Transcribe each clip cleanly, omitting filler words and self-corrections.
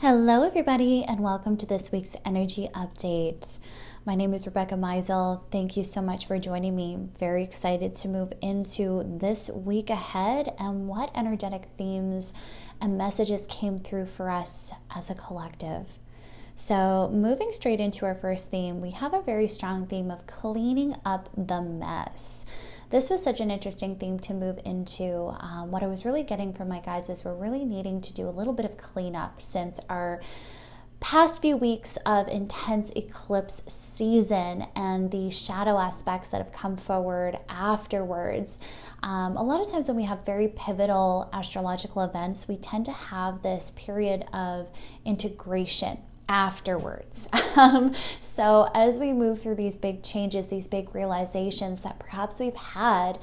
Hello, everybody, and welcome to this week's energy update. My name is Rebecca.meisl. Thank you so much for joining me. Very excited to move into this week ahead and what energetic themes and messages came through for us as a collective. So, moving straight into our first theme, we have a very strong theme of cleaning up the mess. This was such an interesting theme to move into. What I was really getting from my guides is we're really needing to do a little bit of cleanup since our past few weeks of intense eclipse season and the shadow aspects that have come forward afterwards. A lot of times when we have very pivotal astrological events, we tend to have this period of integration afterwards. So as we move through these big changes, these big realizations that perhaps we've had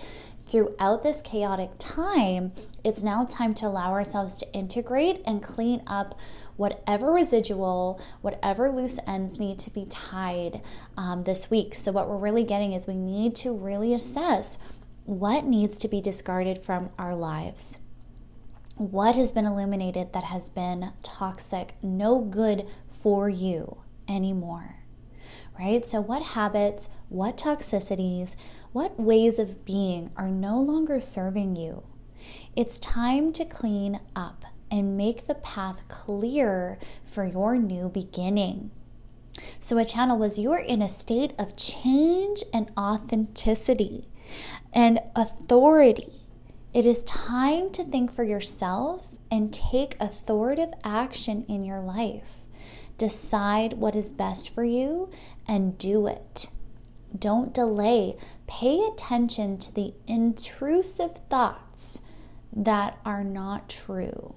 throughout this chaotic time, it's now time to allow ourselves to integrate and clean up whatever residual, whatever loose ends need to be tied this week. So what we're really getting is we need to really assess what needs to be discarded from our lives. What has been illuminated that has been toxic, no good for you anymore, right? So what habits, what toxicities, what ways of being are no longer serving you? It's time to clean up and make the path clear for your new beginning. So a channel was you are in a state of change and authenticity and authority. It is time to think for yourself and take authoritative action in your life. Decide what is best for you and do it. Don't delay. Pay attention to the intrusive thoughts that are not true.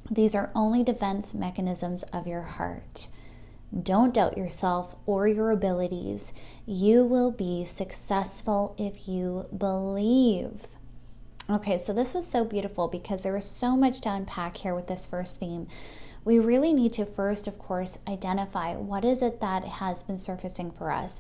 These are only defense mechanisms of your heart. Don't doubt yourself or your abilities. You will be successful if you believe. Okay, so this was so beautiful because there was so much to unpack here with this first theme. We really need to first, of course, identify what is it that has been surfacing for us.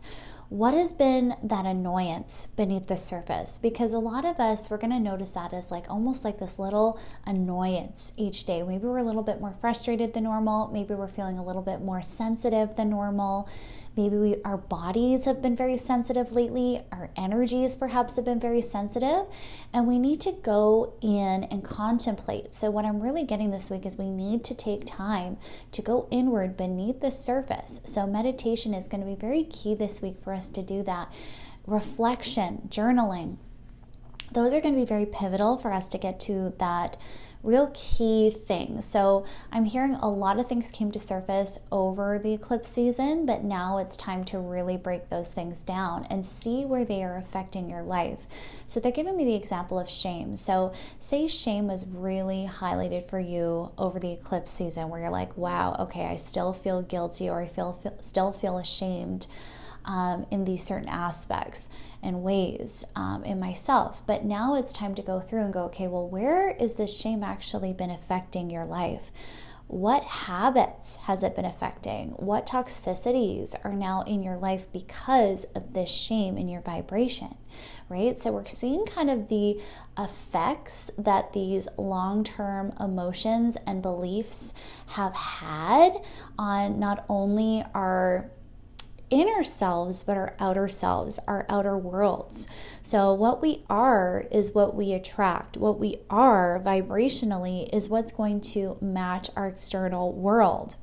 What has been that annoyance beneath the surface? Because a lot of us, we're going to notice that as like almost like this little annoyance each day. Maybe we're a little bit more frustrated than normal. Maybe we're feeling a little bit more sensitive than normal. Maybe our bodies have been very sensitive lately. Our energies perhaps have been very sensitive. And we need to go in and contemplate. So what I'm really getting this week is we need to take time to go inward beneath the surface. So meditation is going to be very key this week for us to do that. Reflection, journaling. Those are going to be very pivotal for us to get to that real key thing. So I'm hearing a lot of things came to surface over the eclipse season, but now it's time to really break those things down and see where they are affecting your life. So they're giving me the example of shame. So say shame was really highlighted for you over the eclipse season where you're like, wow, okay, I still feel guilty or I still feel ashamed in these certain aspects and ways in myself. But now it's time to go through and go, okay, well, where is this shame actually been affecting your life? What habits has it been affecting? What toxicities are now in your life because of this shame in your vibration, right? So we're seeing kind of the effects that these long-term emotions and beliefs have had on not only our inner selves, but our outer selves, our outer worlds. So what we are is what we attract. What we are vibrationally is what's going to match our external world.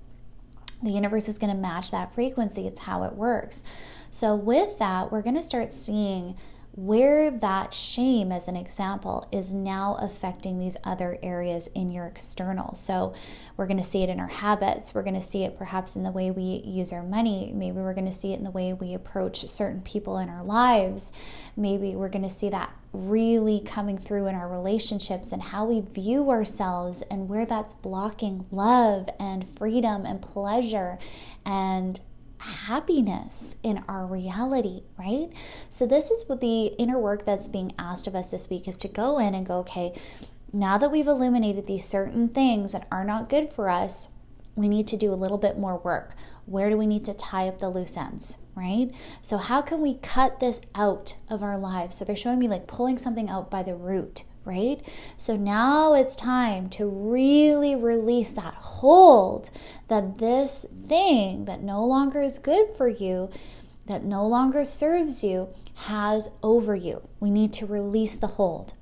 The universe is going to match that frequency. It's how it works. So with that, we're going to start seeing where that shame, as an example, is now affecting these other areas in your external. So we're going to see it in our habits. We're going to see it perhaps in the way we use our money. Maybe we're going to see it in the way we approach certain people in our lives. Maybe we're going to see that really coming through in our relationships and how we view ourselves and where that's blocking love and freedom and pleasure and happiness in our reality, right? So this is what the inner work that's being asked of us this week is to go in and go, okay, now that we've illuminated these certain things that are not good for us, we need to do a little bit more work. Where do we need to tie up the loose ends, right? So how can we cut this out of our lives? So they're showing me like pulling something out by the root, right? So now it's time to really release that hold that this thing that no longer is good for you, that no longer serves you, has over you. We need to release the hold.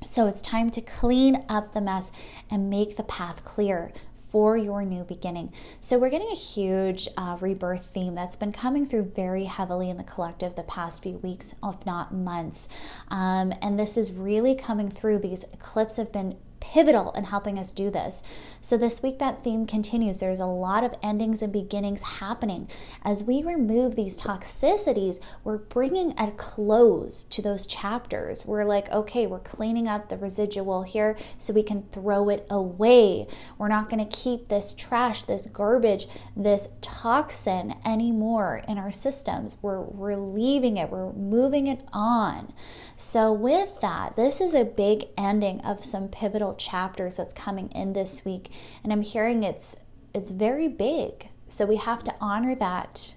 So it's time to clean up the mess and make the path clear for your new beginning. So we're getting a huge rebirth theme that's been coming through very heavily in the collective the past few weeks, if not months. And this is really coming through. These eclipses have been pivotal in helping us do this. So this week that theme continues. There's a lot of endings and beginnings happening. As we remove these toxicities, we're bringing a close to those chapters. We're like, okay, we're cleaning up the residual here so we can throw it away. We're not going to keep this trash, this garbage, this toxin anymore in our systems. We're relieving it. We're moving it on. So with that, this is a big ending of some pivotal chapters that's coming in this week, and I'm hearing it's very big. So we have to honor that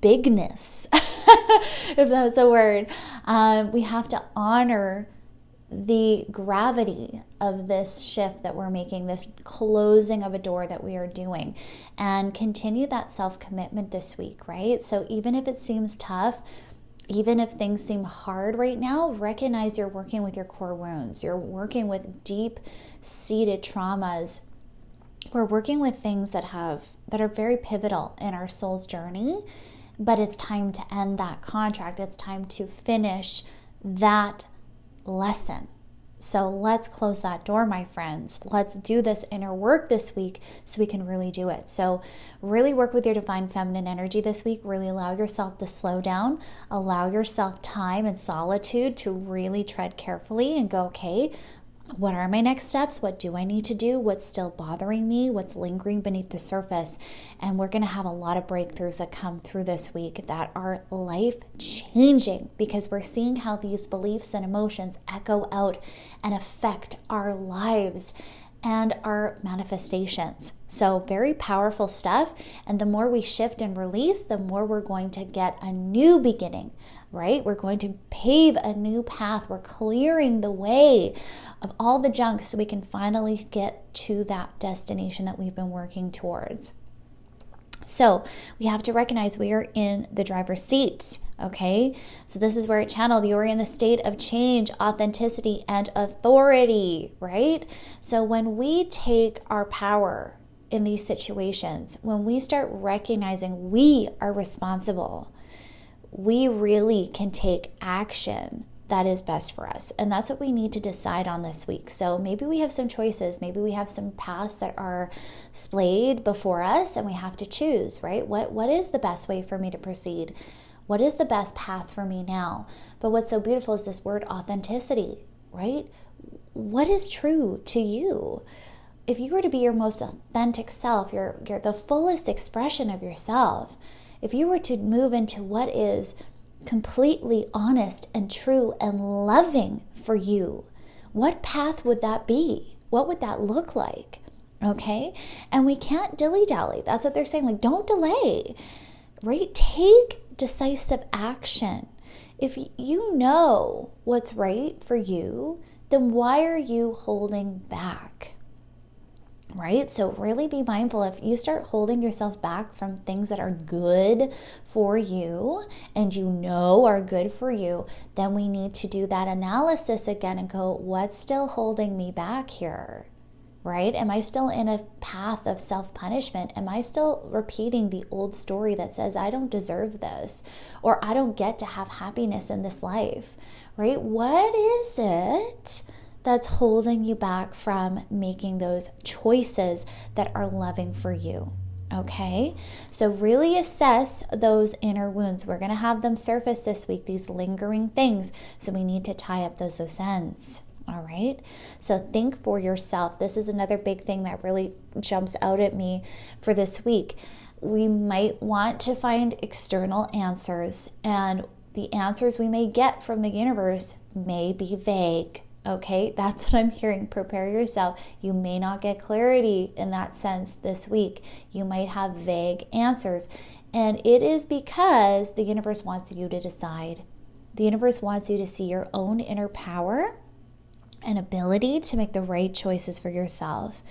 bigness, if that's a word. We have to honor the gravity of this shift that we're making, this closing of a door that we are doing, and continue that self-commitment this week, right? So even if it seems tough, even if things seem hard right now, recognize you're working with your core wounds. You're working with deep-seated traumas. We're working with things that are very pivotal in our soul's journey, but it's time to end that contract. It's time to finish that lesson. So let's close that door, my friends. Let's do this inner work this week so we can really do it. So really work with your divine feminine energy this week. Really allow yourself to slow down. Allow yourself time and solitude to really tread carefully and go, okay, what are my next steps? What do I need to do? What's still bothering me? What's lingering beneath the surface? And we're going to have a lot of breakthroughs that come through this week that are life-changing, because we're seeing how these beliefs and emotions echo out and affect our lives and our manifestations. So very powerful stuff. And the more we shift and release, the more we're going to get a new beginning, right? We're going to pave a new path. We're clearing the way of all the junk so we can finally get to that destination that we've been working towards. So we have to recognize we are in the driver's seat, okay? So this is where it channeled. You are in the state of change, authenticity, and authority, right? So when we take our power in these situations, when we start recognizing we are responsible, we really can take action that is best for us. And that's what we need to decide on this week. So maybe we have some choices. Maybe we have some paths that are splayed before us and we have to choose, right? What is the best way for me to proceed? What is the best path for me now? But what's so beautiful is this word authenticity, right? What is true to you? If you were to be your most authentic self, you're the fullest expression of yourself, if you were to move into what is completely honest and true and loving for you, what path would that be? What would that look like? Okay? And we can't dilly-dally. That's what they're saying. Like, don't delay, right? Take decisive action. If you know what's right for you, then why are you holding back? Right? So really be mindful. If you start holding yourself back from things that are good for you and you know are good for you, then we need to do that analysis again and go, what's still holding me back here? Right? Am I still in a path of self-punishment? Am I still repeating the old story that says I don't deserve this, or I don't get to have happiness in this life? Right? What is it that's holding you back from making those choices that are loving for you? Okay, so really assess those inner wounds. We're going to have them surface this week, these lingering things. So we need to tie up those loose ends. All right, so think for yourself. This is another big thing that really jumps out at me for this week. We might want to find external answers, and the answers we may get from the universe may be vague. Okay, that's what I'm hearing. Prepare yourself. You may not get clarity in that sense this week. You might have vague answers. And it is because the universe wants you to decide. The universe wants you to see your own inner power and ability to make the right choices for yourself.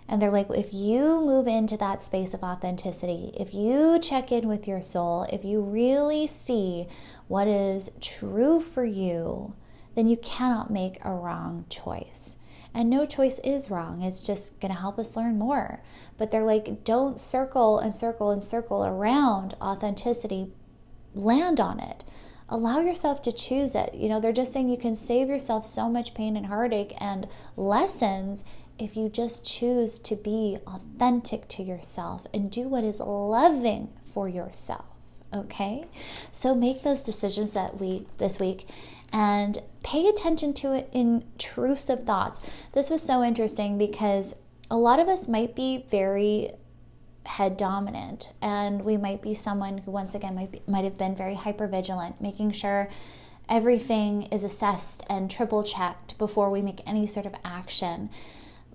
And they're like, if you move into that space of authenticity, if you check in with your soul, if you really see what is true for you, then you cannot make a wrong choice. And no choice is wrong. It's just going to help us learn more. But they're like, don't circle and circle and circle around authenticity. Land on it. Allow yourself to choose it. They're just saying you can save yourself so much pain and heartache and lessons if you just choose to be authentic to yourself and do what is loving for yourself. Okay? So make those decisions this week and pay attention to it in intrusive thoughts. This was so interesting because a lot of us might be very head dominant, and we might be someone who, once again, might have been very hypervigilant, making sure everything is assessed and triple checked before we make any sort of action.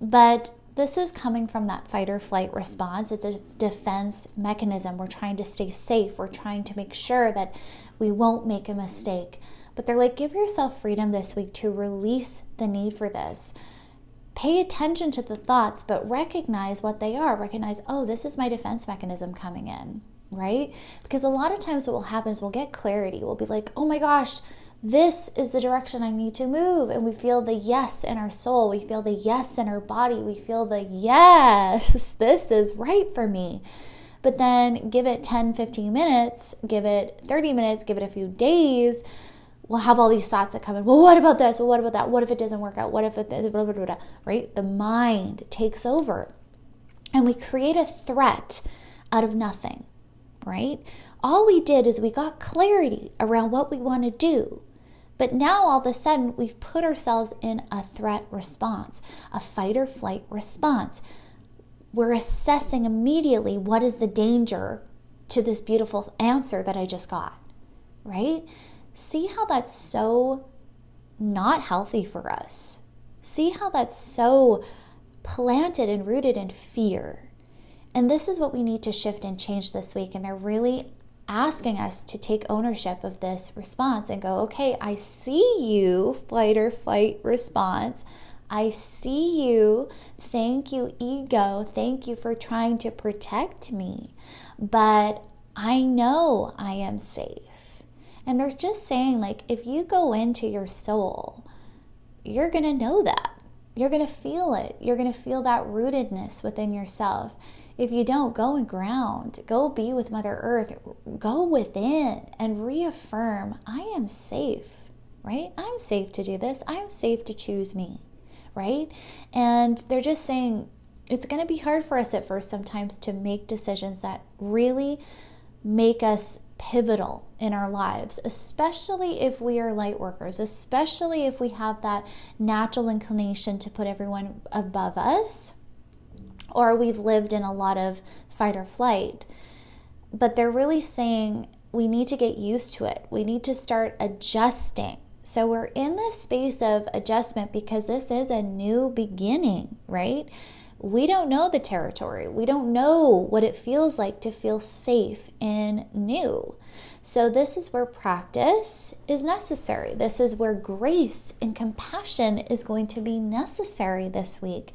But this is coming from that fight or flight response. It's a defense mechanism. We're trying to stay safe. We're trying to make sure that we won't make a mistake. But they're like, give yourself freedom this week to release the need for this. Pay attention to the thoughts, but recognize what they are. Recognize, oh, this is my defense mechanism coming in, right? Because a lot of times what will happen is we'll get clarity. We'll be like, oh my gosh, this is the direction I need to move. And we feel the yes in our soul. We feel the yes in our body. We feel the yes, this is right for me. But then give it 10, 15 minutes, give it 30 minutes, give it a few days. We'll have all these thoughts that come in. Well, what about this? Well, what about that? What if it doesn't work out? What if it, blah, blah, blah, blah, right? The mind takes over and we create a threat out of nothing, right? All we did is we got clarity around what we want to do. But now all of a sudden we've put ourselves in a threat response, a fight or flight response. We're assessing immediately what is the danger to this beautiful answer that I just got, right? See how that's so not healthy for us. See how that's so planted and rooted in fear. And this is what we need to shift and change this week. And they're really asking us to take ownership of this response and go, okay, I see you, fight or flight response. I see you. Thank you, ego. Thank you for trying to protect me. But I know I am safe. And there's just saying, like, if you go into your soul, you're going to know that. You're going to feel it. You're going to feel that rootedness within yourself. If you don't, go and ground. Go be with Mother Earth. Go within and reaffirm, I am safe, right? I'm safe to do this. I'm safe to choose me, right? And they're just saying it's going to be hard for us at first sometimes to make decisions that really make us pivotal in our lives, especially if we are light workers, especially if we have that natural inclination to put everyone above us, or we've lived in a lot of fight or flight. But they're really saying we need to get used to it. We need to start adjusting. So we're in this space of adjustment because this is a new beginning, right? We don't know the territory. We don't know what it feels like to feel safe in new. So this is where practice is necessary. This is where grace and compassion is going to be necessary this week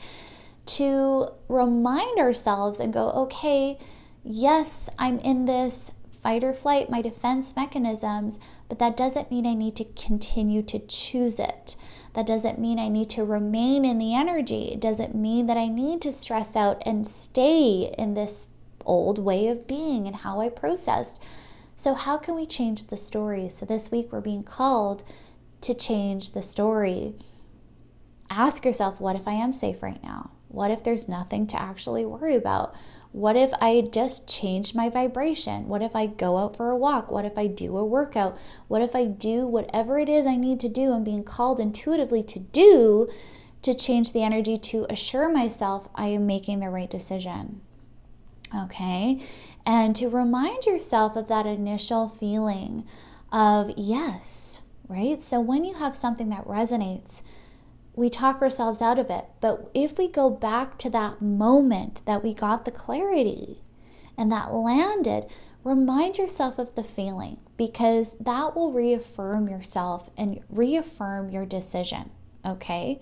to remind ourselves and go, okay, yes, I'm in this fight or flight, my defense mechanisms, but that doesn't mean I need to continue to choose it. That doesn't mean I need to remain in the energy. It doesn't mean that I need to stress out and stay in this old way of being and how I processed. So how can we change the story? So this week we're being called to change the story. Ask yourself, what if I am safe right now? What if there's nothing to actually worry about? What if I just change my vibration? What if I go out for a walk? What if I do a workout? What if I do whatever it is I need to do and being called intuitively to do to change the energy to assure myself I am making the right decision? Okay? And to remind yourself of that initial feeling of yes, right? So when you have something that resonates, we talk ourselves out of it. But if we go back to that moment that we got the clarity and that landed, remind yourself of the feeling, because that will reaffirm yourself and reaffirm your decision. Okay?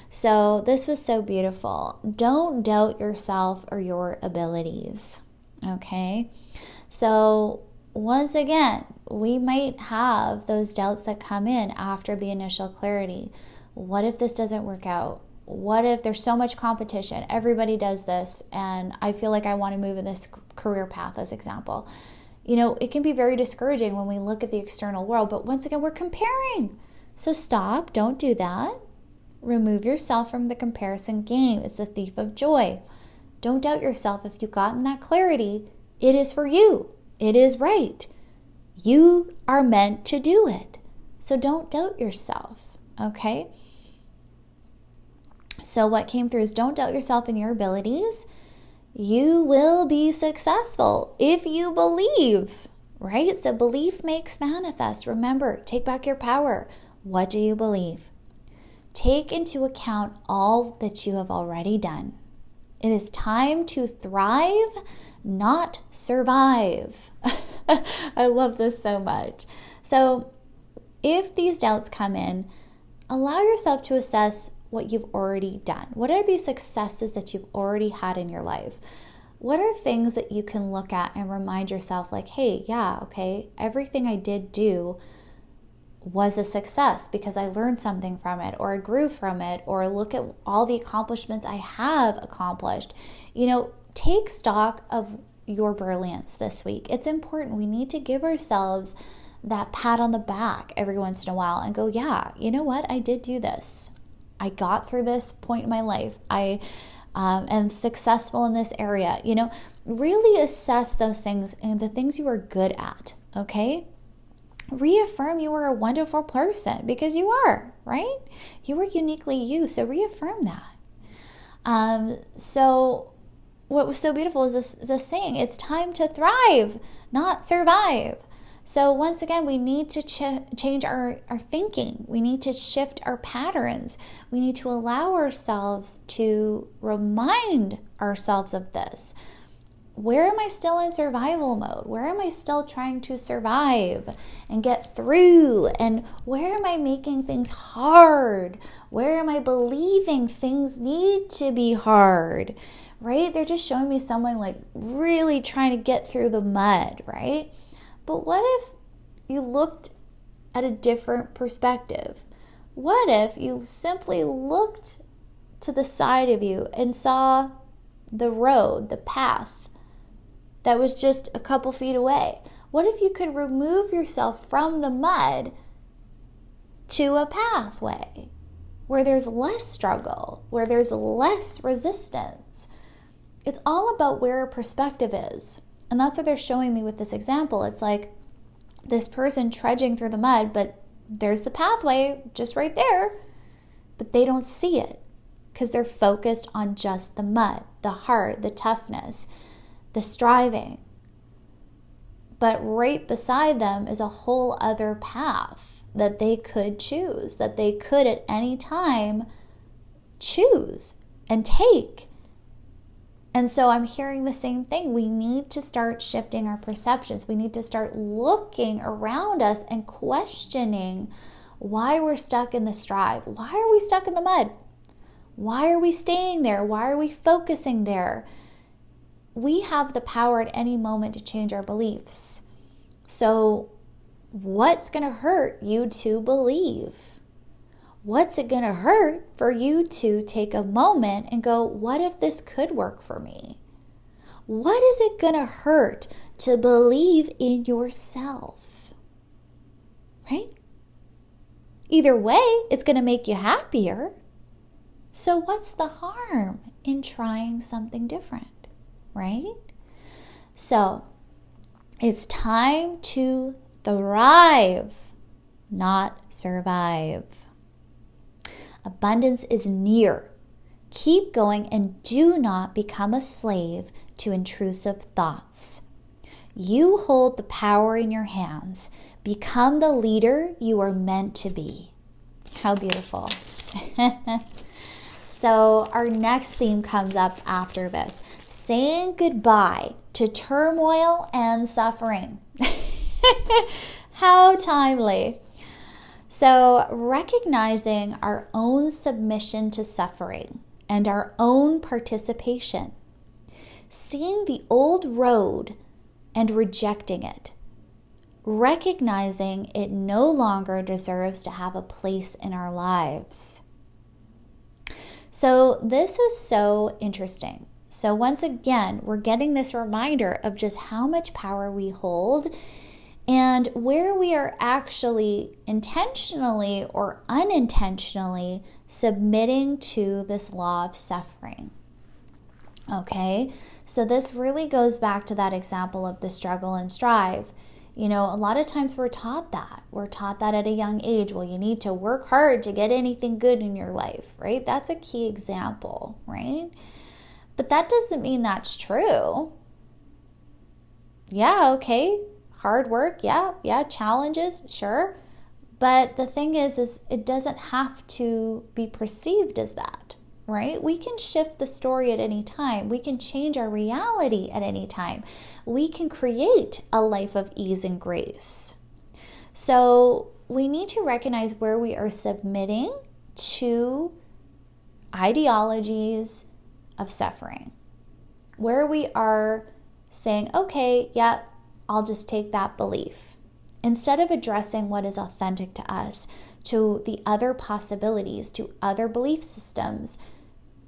So this was so beautiful. Don't doubt yourself or your abilities. Okay? So once again, we might have those doubts that come in after the initial clarity. What if this doesn't work out? What if there's so much competition? Everybody does this, and I feel like I want to move in this career path, as example. It can be very discouraging when we look at the external world, but once again, we're comparing. So stop, don't do that. Remove yourself from the comparison game. It's the thief of joy. Don't doubt yourself. If you've gotten that clarity, it is for you. It is right. You are meant to do it. So don't doubt yourself, okay? So what came through is don't doubt yourself and your abilities. You will be successful if you believe, right? So belief makes manifest. Remember, take back your power. What do you believe? Take into account all that you have already done. It is time to thrive, not survive. I love this so much. So if these doubts come in, allow yourself to assess what you've already done. What are the successes that you've already had in your life? What are things that you can look at and remind yourself like, hey, yeah, okay, everything I did do was a success because I learned something from it, or I grew from it, or look at all the accomplishments I have accomplished. Take stock of your brilliance this week. It's important. We need to give ourselves that pat on the back every once in a while and go, yeah, you know what? I did do this. I got through this point in my life. I am successful in this area. Really assess those things and the things you are good at, okay? Reaffirm you are a wonderful person, because you are, right? You are uniquely you, so reaffirm that. So what was so beautiful is this saying, it's time to thrive, not survive. So once again, we need to change our thinking. We need to shift our patterns. We need to allow ourselves to remind ourselves of this. Where am I still in survival mode? Where am I still trying to survive and get through? And where am I making things hard? Where am I believing things need to be hard? Right? They're just showing me someone like really trying to get through the mud, right? But what if you looked at a different perspective? What if you simply looked to the side of you and saw the road, the path that was just a couple feet away? What if you could remove yourself from the mud to a pathway where there's less struggle, where there's less resistance? It's all about where a perspective is. And that's what they're showing me with this example. It's like this person trudging through the mud, but there's the pathway just right there, but they don't see it because they're focused on just the mud, the heart, the toughness, the striving. But right beside them is a whole other path that they could choose, that they could at any time choose and take. And so I'm hearing the same thing. We need to start shifting our perceptions. We need to start looking around us and questioning why we're stuck in the strive. Why are we stuck in the mud? Why are we staying there? Why are we focusing there? We have the power at any moment to change our beliefs. So what's going to hurt you to believe? What's it going to hurt for you to take a moment and go, what if this could work for me? What is it going to hurt to believe in yourself? Right? Either way, it's going to make you happier. So what's the harm in trying something different? Right? So it's time to thrive, not survive. Abundance is near. Keep going and do not become a slave to intrusive thoughts. You hold the power in your hands. Become the leader you are meant to be. How beautiful. So our next theme comes up after this. Saying goodbye to turmoil and suffering. How timely. So recognizing our own submission to suffering and our own participation. Seeing the old road and rejecting it. Recognizing it no longer deserves to have a place in our lives. So this is so interesting. So once again, we're getting this reminder of just how much power we hold and where we are actually intentionally or unintentionally submitting to this law of suffering. Okay, so this really goes back to that example of the struggle and strive. You know, a lot of times we're taught that. We're taught that at a young age. Well, you need to work hard to get anything good in your life, right? That's a key example, right? But that doesn't mean that's true. Yeah, okay. Hard work, yeah, challenges, sure. But the thing is it doesn't have to be perceived as that, right? We can shift the story at any time. We can change our reality at any time. We can create a life of ease and grace. So we need to recognize where we are submitting to ideologies of suffering, where we are saying, okay, yeah, I'll just take that belief. Instead of addressing what is authentic to us, to the other possibilities, to other belief systems,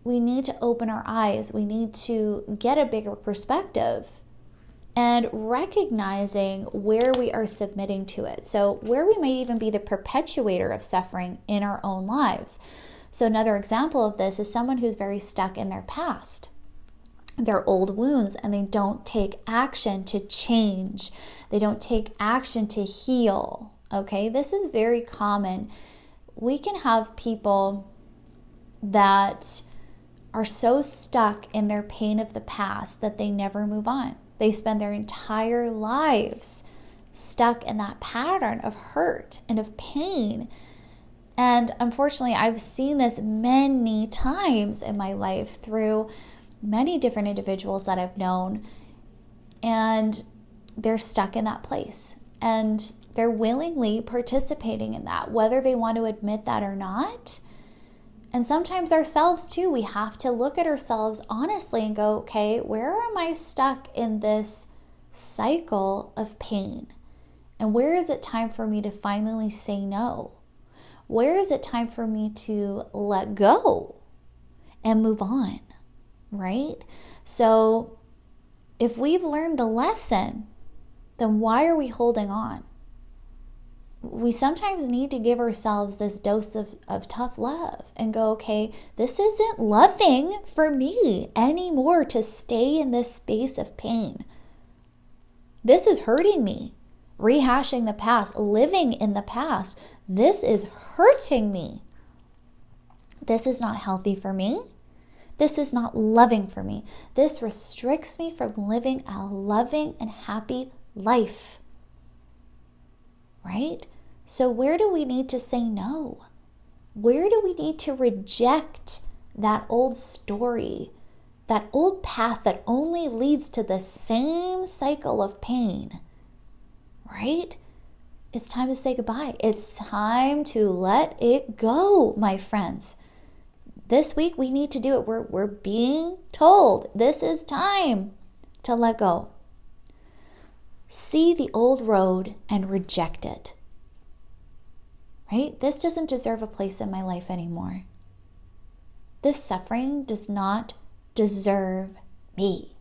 we need to open our eyes. We need to get a bigger perspective and recognizing where we are submitting to it. So where we might even be the perpetuator of suffering in our own lives. So another example of this is someone who's very stuck in their past, their old wounds, and they don't take action to change. They don't take action to heal. Okay, this is very common. We can have people that are so stuck in their pain of the past that they never move on. They spend their entire lives stuck in that pattern of hurt and of pain. And unfortunately, I've seen this many times in my life through many different individuals that I've known, and they're stuck in that place. And they're willingly participating in that, whether they want to admit that or not. And sometimes ourselves too, we have to look at ourselves honestly and go, okay, where am I stuck in this cycle of pain? And where is it time for me to finally say no? Where is it time for me to let go and move on, right? So if we've learned the lesson, then why are we holding on? We sometimes need to give ourselves this dose of tough love and go, okay, this isn't loving for me anymore to stay in this space of pain. This is hurting me. Rehashing the past, living in the past, this is hurting me. This is not healthy for me. This is not loving for me. This restricts me from living a loving and happy life. Right? So where do we need to say no? Where do we need to reject that old story, that old path that only leads to the same cycle of pain? Right? It's time to say goodbye. It's time to let it go, my friends. This week we need to do it. We're being told this is time to let go. See the old road and reject it. Right? This doesn't deserve a place in my life anymore. This suffering does not deserve me.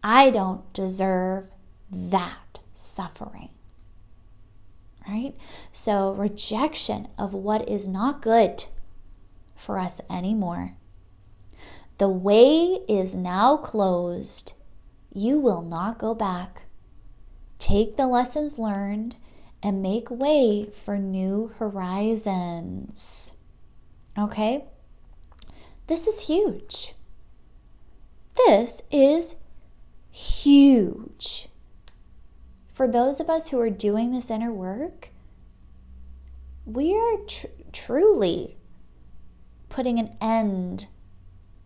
I don't deserve that suffering. Right? So rejection of what is not good for us anymore. The way is now closed. You will not go back. Take the lessons learned and make way for new horizons. Okay? This is huge. This is huge. For those of us who are doing this inner work, we are truly putting an end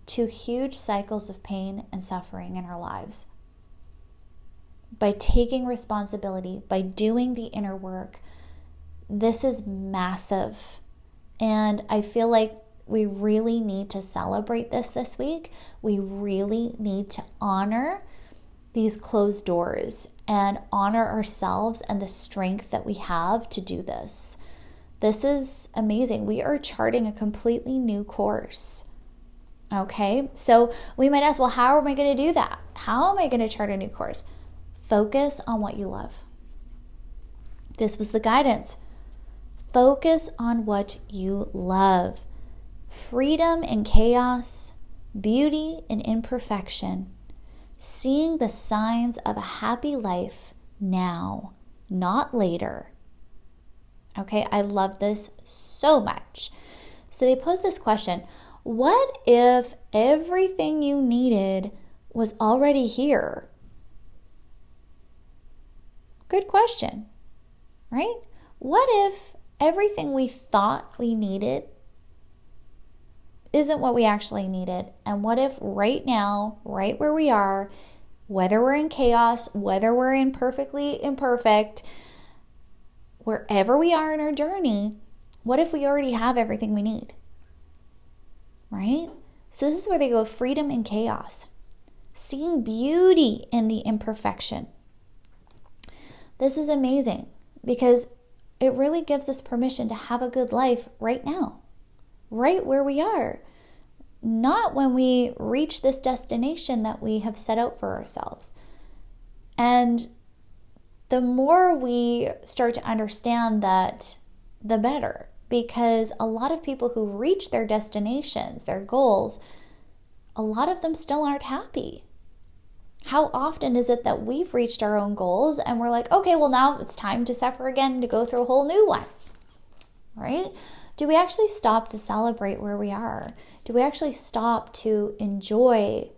to huge cycles of pain and suffering in our lives. By taking responsibility, by doing the inner work, this is massive. And I feel like we really need to celebrate this week. We really need to honor these closed doors and honor ourselves and the strength that we have to do this. This is amazing. We are charting a completely new course. Okay, so we might ask, well, how am I going to do that? How am I going to chart a new course? Focus on what you love. This was the guidance. Focus on what you love. Freedom in chaos, beauty in imperfection. Seeing the signs of a happy life now, not later. Okay, I love this so much. So they pose this question. What if everything you needed was already here? Good question, right? What if everything we thought we needed isn't what we actually needed? And what if right now, right where we are, whether we're in chaos, whether we're in perfectly imperfect, wherever we are in our journey, what if we already have everything we need? Right? So this is where they go, freedom in chaos. Seeing beauty in the imperfection. This is amazing because it really gives us permission to have a good life right now, right where we are. Not when we reach this destination that we have set out for ourselves. And the more we start to understand that, the better. Because a lot of people who reach their destinations, their goals, a lot of them still aren't happy. How often is it that we've reached our own goals and we're like, okay, well now it's time to suffer again, to go through a whole new one, right? Do we actually stop to celebrate where we are? Do we actually stop to enjoy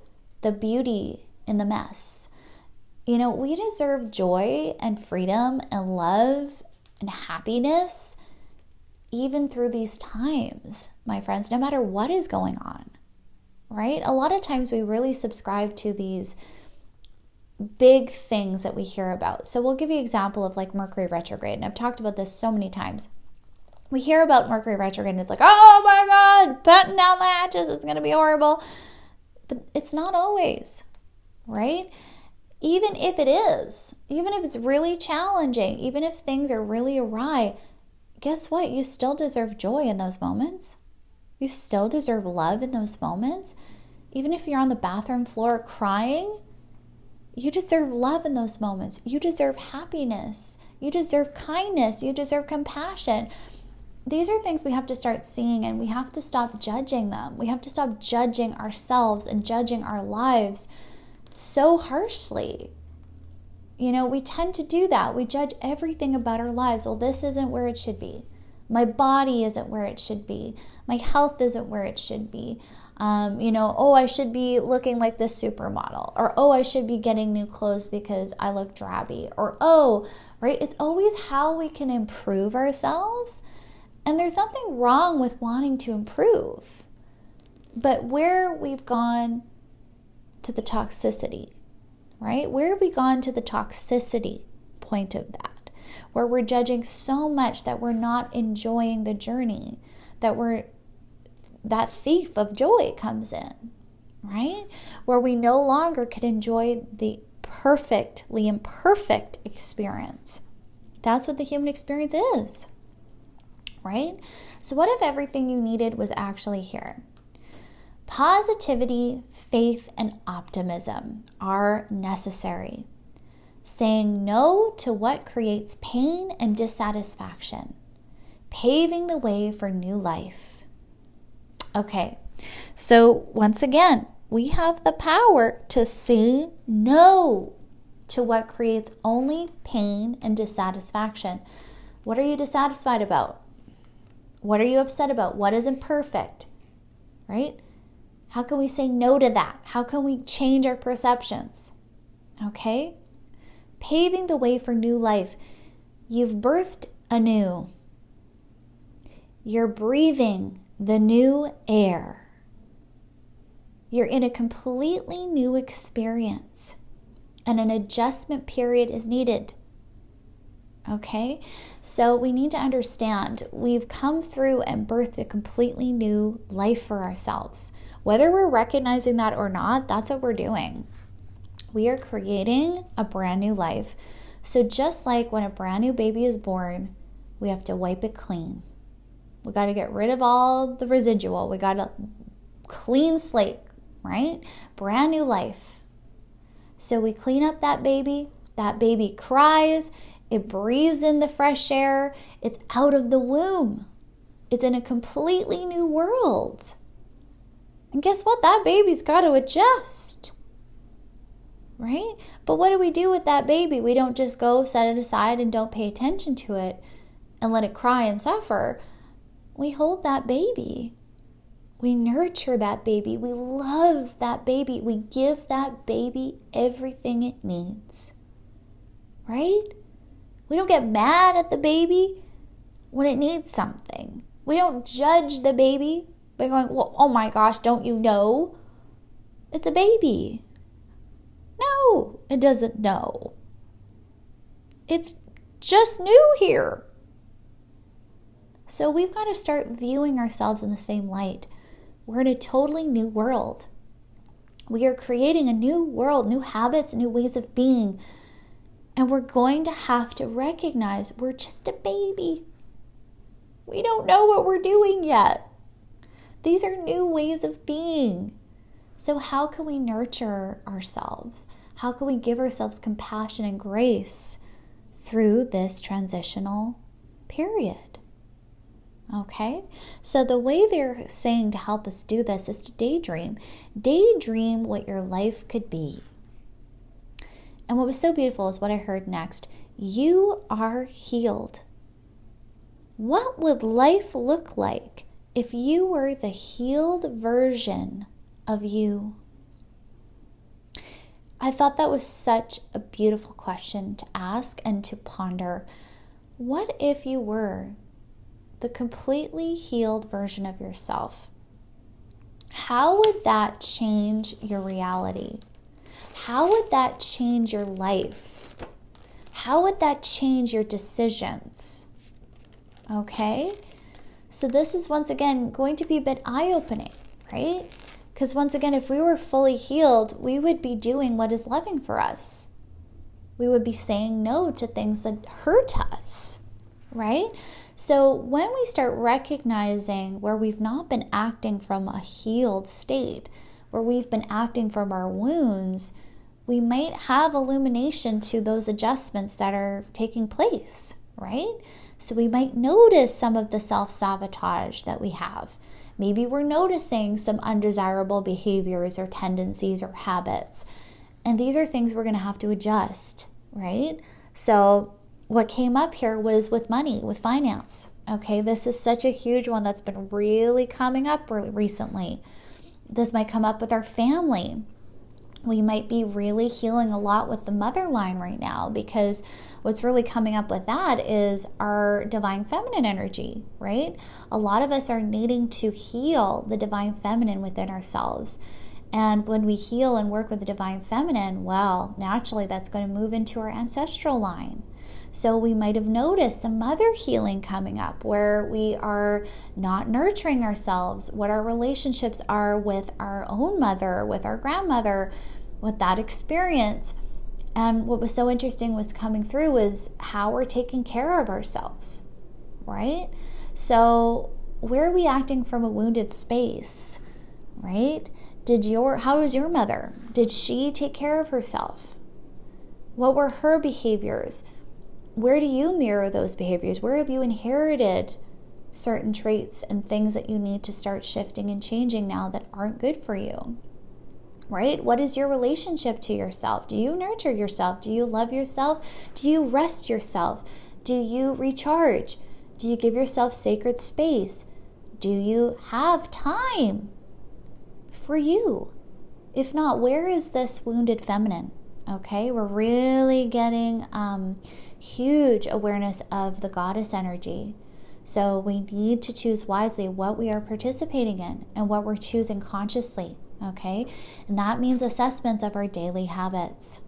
the beauty in the mess? You know, we deserve joy and freedom and love and happiness even through these times, my friends, no matter what is going on, right? A lot of times we really subscribe to these big things that we hear about. So we'll give you an example of like Mercury retrograde. And I've talked about this so many times. We hear about Mercury retrograde and it's like, oh my God, button down the hatches, it's going to be horrible. But it's not always, right? Even if it is, even if it's really challenging, even if things are really awry, guess what? You still deserve joy in those moments. You still deserve love in those moments. Even if you're on the bathroom floor crying, you deserve love in those moments. You deserve happiness. You deserve kindness. You deserve compassion. These are things we have to start seeing, and we have to stop judging them. We have to stop judging ourselves and judging our lives so harshly. You know, we tend to do that. We judge everything about our lives. Well, this isn't where it should be. My body isn't where it should be. My health isn't where it should be. I should be looking like this supermodel. Or, I should be getting new clothes because I look drabby. Or, right? It's always how we can improve ourselves. And there's nothing wrong with wanting to improve. But where we've gone to the toxicity, right? Where have we gone to the toxicity point of that? Where we're judging so much that we're not enjoying the journey, that thief of joy comes in, right? Where we no longer can enjoy the perfectly imperfect experience. That's what the human experience is, right? So what if everything you needed was actually here? Positivity, faith, and optimism are necessary. Saying no to what creates pain and dissatisfaction. Paving the way for new life. Okay, so once again, we have the power to say no to what creates only pain and dissatisfaction. What are you dissatisfied about? What are you upset about? What isn't perfect? Right? How can we say no to that? How can we change our perceptions? Okay? Paving the way for new life. You've birthed anew. You're breathing the new air. You're in a completely new experience, and an adjustment period is needed. Okay? So we need to understand we've come through and birthed a completely new life for ourselves. Whether we're recognizing that or not, that's what we're doing. We are creating a brand new life. So just like when a brand new baby is born, we have to wipe it clean. We got to get rid of all the residual. We got to clean slate, right? Brand new life. So we clean up that baby. That baby cries. It breathes in the fresh air. It's out of the womb. It's in a completely new world. And guess what? That baby's got to adjust. Right? But what do we do with that baby? We don't just go set it aside and don't pay attention to it and let it cry and suffer. We hold that baby. We nurture that baby. We love that baby. We give that baby everything it needs. Right? We don't get mad at the baby when it needs something. We don't judge the baby by going, well, oh my gosh, don't you know? It's a baby. No, it doesn't know. It's just new here. So we've got to start viewing ourselves in the same light. We're in a totally new world. We are creating a new world, new habits, new ways of being. And we're going to have to recognize we're just a baby. We don't know what we're doing yet. These are new ways of being. So how can we nurture ourselves? How can we give ourselves compassion and grace through this transitional period? Okay? So the way they're saying to help us do this is to daydream. Daydream what your life could be. And what was so beautiful is what I heard next. You are healed. What would life look like if you were the healed version of you? I thought that was such a beautiful question to ask and to ponder. What if you were the completely healed version of yourself? How would that change your reality? How would that change your life? How would that change your decisions? Okay? So this is once again going to be a bit eye-opening, right? Because once again, if we were fully healed, we would be doing what is loving for us. We would be saying no to things that hurt us, right? So when we start recognizing where we've not been acting from a healed state, where we've been acting from our wounds, we might have illumination to those adjustments that are taking place, right? So we might notice some of the self-sabotage that we have. Maybe we're noticing some undesirable behaviors or tendencies or habits. And these are things we're going to have to adjust, right? So what came up here was with money, with finance. Okay, this is such a huge one that's been really coming up recently. This might come up with our family. We might be really healing a lot with the mother line right now, because what's really coming up with that is our divine feminine energy, right? A lot of us are needing to heal the divine feminine within ourselves. And when we heal and work with the divine feminine, well, naturally that's going to move into our ancestral line. So we might have noticed some mother healing coming up where we are not nurturing ourselves, what our relationships are with our own mother, with our grandmother, with that experience. And what was so interesting was coming through was how we're taking care of ourselves, right? So where are we acting from a wounded space, right? How was your mother? Did she take care of herself? What were her behaviors? Where do you mirror those behaviors? Where have you inherited certain traits and things that you need to start shifting and changing now that aren't good for you? Right? What is your relationship to yourself? Do you nurture yourself? Do you love yourself? Do you rest yourself? Do you recharge? Do you give yourself sacred space? Do you have time for you? If not, where is this wounded feminine? Okay, we're really getting huge awareness of the goddess energy. So we need to choose wisely what we are participating in and what we're choosing consciously. okay? And that means assessments of our daily habits.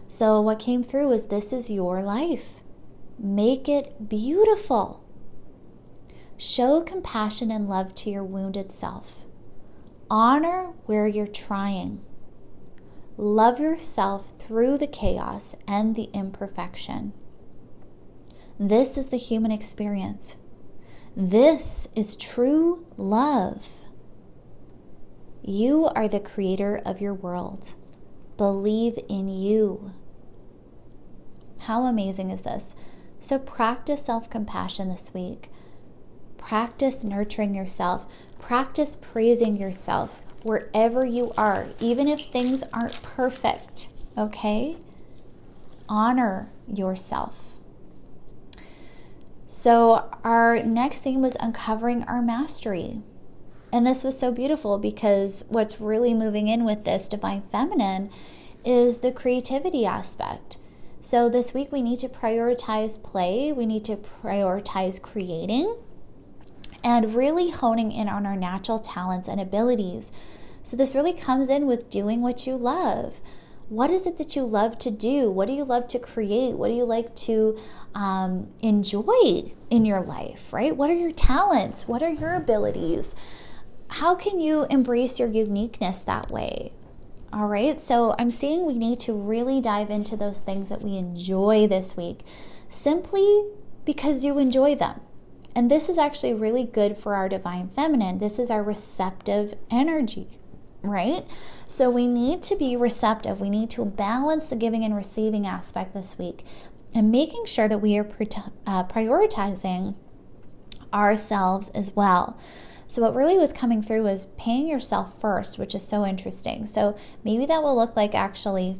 So what came through was, this is your life. Make it beautiful. Show compassion and love to your wounded self. Honor where you're trying. Love yourself through the chaos and the imperfection. This is the human experience. This is true love. You are the creator of your world. Believe in you. How amazing is this? So practice self-compassion this week. Practice nurturing yourself. Practice praising yourself wherever you are, even if things aren't perfect, okay? Honor yourself. So our next theme was uncovering our mastery. And this was so beautiful because what's really moving in with this divine feminine is the creativity aspect. So this week we need to prioritize play. We need to prioritize creating and really honing in on our natural talents and abilities. So this really comes in with doing what you love. What is it that you love to do? What do you love to create? What do you like to enjoy in your life, right? What are your talents? What are your abilities? How can you embrace your uniqueness that way? All right, so I'm seeing we need to really dive into those things that we enjoy this week, simply because you enjoy them. And this is actually really good for our divine feminine. This is our receptive energy, right? So we need to be receptive. We need to balance the giving and receiving aspect this week and making sure that we are prioritizing ourselves as well. So what really was coming through was paying yourself first, which is so interesting. So maybe that will look like actually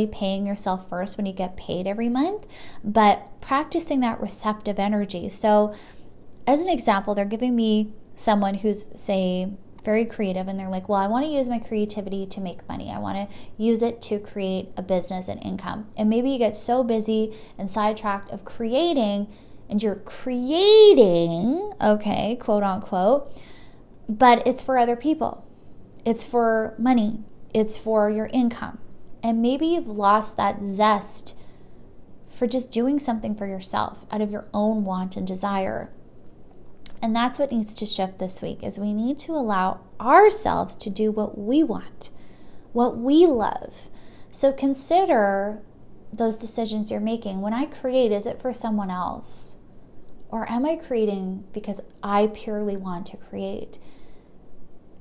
paying yourself first when you get paid every month, but practicing that receptive energy. So as an example, they're giving me someone who's, say, very creative, and they're like, well, I want to use my creativity to make money. I want to use it to create a business and income. And maybe you get so busy and sidetracked of creating, and you're creating, okay, quote unquote, but it's for other people. It's for money. It's for your income. And maybe you've lost that zest for just doing something for yourself out of your own want and desire. And that's what needs to shift this week, is we need to allow ourselves to do what we want, what we love. So consider those decisions you're making. When I create, is it for someone else? Or am I creating because I purely want to create?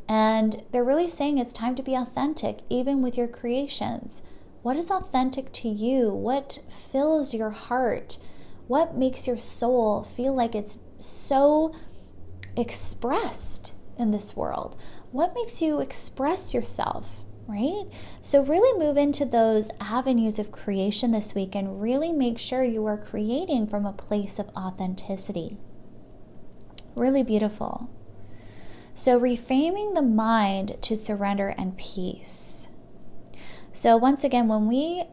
And they're really saying it's time to be authentic, even with your creations. What is authentic to you? What fills your heart? What makes your soul feel like it's so expressed in this world? What makes you express yourself, right? So really move into those avenues of creation this week and really make sure you are creating from a place of authenticity. Really beautiful. So reframing the mind to surrender and peace. So once again, when we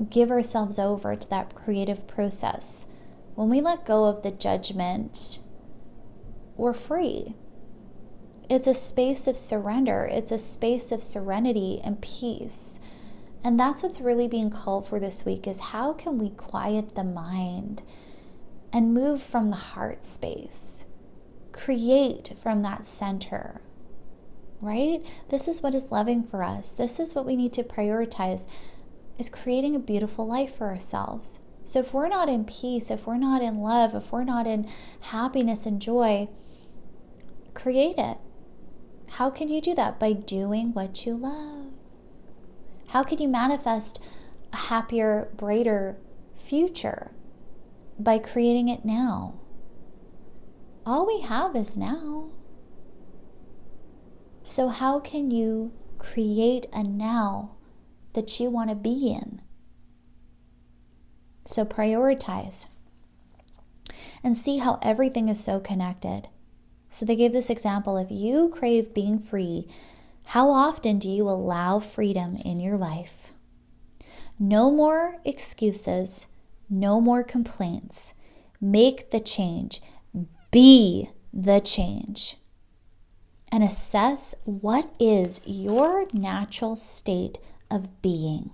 give ourselves over to that creative process, when we let go of the judgment, we're free. It's a space of surrender. It's a space of serenity and peace. And that's what's really being called for this week, is how can we quiet the mind and move from the heart space? Create from that center, right? This is what is loving for us. This is what we need to prioritize, is creating a beautiful life for ourselves. So if we're not in peace, if we're not in love, if we're not in happiness and joy, create it. How can you do that? By doing what you love. How can you manifest a happier, brighter future? By creating it now. All we have is now. So how can you create a now that you want to be in? So prioritize and see how everything is so connected. So they gave this example: if you crave being free, how often do you allow freedom in your life? No more excuses, no more complaints. Make the change. Be the change. and assess what is your natural state of being.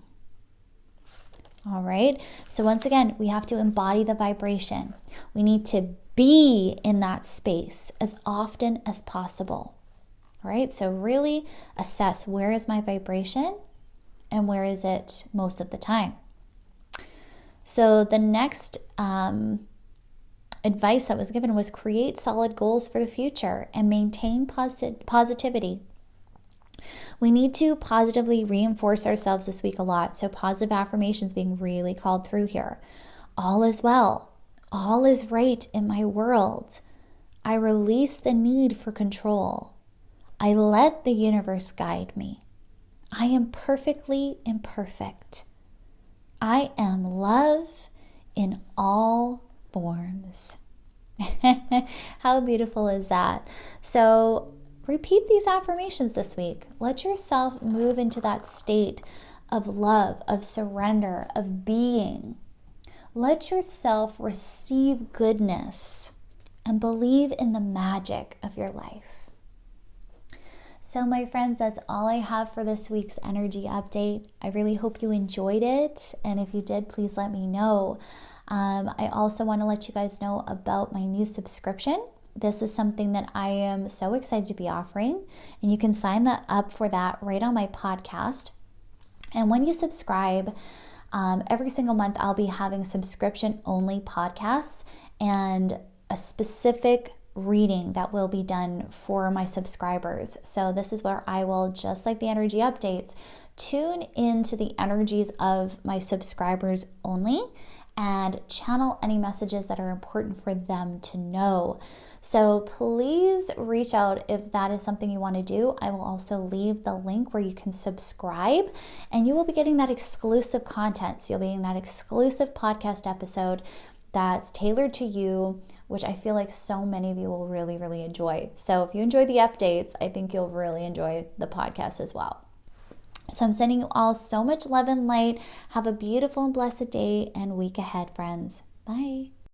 All right. So once again, we have to embody the vibration. We need to be in that space as often as possible. All right. So really assess, where is my vibration and where is it most of the time? So the next advice that was given was create solid goals for the future and maintain positivity. We need to positively reinforce ourselves this week a lot. So positive affirmations being really called through here. All is well. All is right in my world. I release the need for control. I let the universe guide me. I am perfectly imperfect. I am love in all forms. How beautiful is that? So repeat these affirmations this week. Let yourself move into that state of love, of surrender, of being. Let yourself receive goodness and believe in the magic of your life. So my friends, that's all I have for this week's energy update. I really hope you enjoyed it. And if you did, please let me know. I also want to let you guys know about my new subscription. This is something that I am so excited to be offering. And you can sign up for that right on my podcast. And when you subscribe, every single month I'll be having subscription-only podcasts and a specific reading that will be done for my subscribers. So this is where I will, just like the energy updates, tune into the energies of my subscribers only and channel any messages that are important for them to know. So please reach out if that is something you want to do. I will also leave the link where you can subscribe, and you will be getting that exclusive content. So you'll be getting that exclusive podcast episode that's tailored to you, which I feel like so many of you will really, really enjoy. So if you enjoy the updates, I think you'll really enjoy the podcast as well. So I'm sending you all so much love and light. Have a beautiful and blessed day and week ahead, friends. Bye.